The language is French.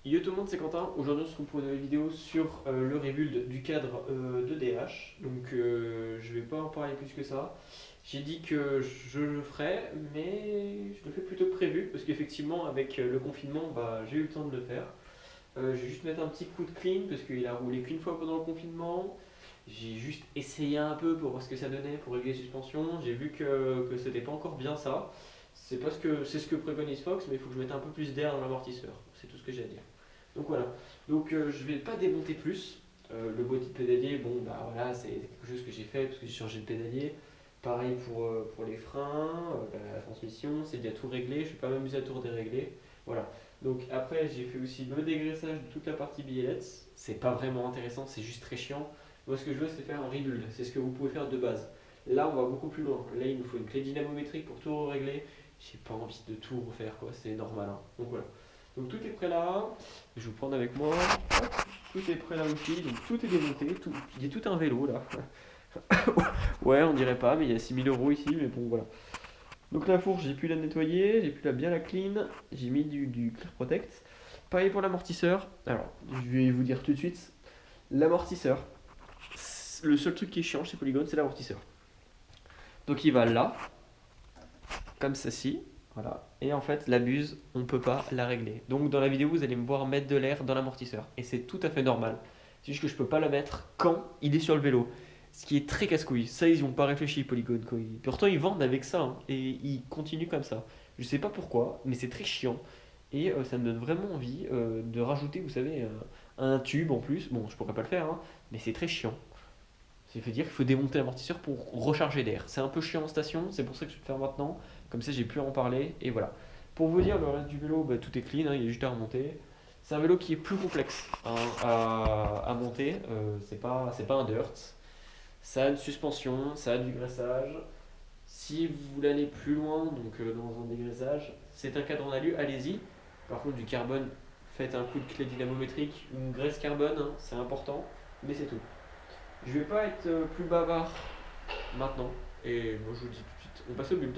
Yo tout le monde, c'est Quentin. Aujourd'hui, on se retrouve pour une nouvelle vidéo sur le rebuild du cadre de DH. Donc, je vais pas en parler plus que ça. J'ai dit que je le ferais, mais je le fais plutôt que prévu parce qu'effectivement, avec le confinement, bah, j'ai eu le temps de le faire. Je vais juste mettre un petit coup de clean parce qu'il a roulé qu'une fois pendant le confinement. J'ai juste essayé un peu pour voir ce que ça donnait pour régler les suspensions. J'ai vu que c'était pas encore bien ça. C'est parce que c'est ce que préconise Fox, mais il faut que je mette un peu plus d'air dans l'amortisseur. C'est tout ce que j'ai à dire. Donc voilà. Donc je vais pas démonter plus. Le boîtier de pédalier, bon bah voilà, c'est quelque chose que j'ai fait parce que j'ai changé de pédalier. Pareil pour les freins, la transmission, c'est déjà tout réglé. Je ne vais pas m'amuser à tout dérégler. Voilà. Donc après, j'ai fait aussi le dégraissage de toute la partie billets. C'est pas vraiment intéressant, c'est juste très chiant. Moi, ce que je veux, c'est faire un rebuild. C'est ce que vous pouvez faire de base. Là, on va beaucoup plus loin. Là, il nous faut une clé dynamométrique pour tout régler. J'ai pas envie de tout refaire, quoi. C'est normal, hein. Donc voilà. Donc tout est prêt là. Je vais vous prendre avec moi. Hop, tout est prêt là aussi. Donc tout est démonté. Il y a tout un vélo là. Ouais, on dirait pas, mais il y a 6 000 € ici. Mais bon, voilà. Donc la fourche, j'ai pu la nettoyer. J'ai pu bien la clean. J'ai mis du Clear Protect. Pareil pour l'amortisseur. Alors, je vais vous dire tout de suite. L'amortisseur, le seul truc qui est chiant chez Polygon, c'est l'amortisseur. Donc il va là, comme ceci. Voilà. Et en fait, la buse, on ne peut pas la régler. Donc dans la vidéo, vous allez me voir mettre de l'air dans l'amortisseur. Et c'est tout à fait normal. C'est juste que je ne peux pas le mettre quand il est sur le vélo. Ce qui est très casse-couille. Ça, ils n'ont pas réfléchi, Polygon. Pourtant, ils vendent avec ça, hein, et ils continuent comme ça. Je ne sais pas pourquoi, mais c'est très chiant. Et ça me donne vraiment envie de rajouter, vous savez, un tube en plus. Bon, je pourrais pas le faire, hein, mais c'est très chiant. Ça veut dire qu'il faut démonter l'amortisseur pour recharger d'air. C'est un peu chiant en station, c'est pour ça que je vais le faire maintenant. Comme ça, j'ai plus à en parler. Et voilà. Pour vous dire, le reste du vélo, bah, tout est clean, hein, il est juste à remonter. C'est un vélo qui est plus complexe, hein, à monter. C'est pas un dirt. Ça a une suspension, ça a du graissage. Si vous voulez aller plus loin, donc dans un dégraissage, c'est un cadre en alu, allez-y. Par contre, du carbone, faites un coup de clé dynamométrique, une graisse carbone, hein, c'est important, mais c'est tout. Je vais pas être plus bavard maintenant, et moi je vous le dis tout de suite, on passe au build.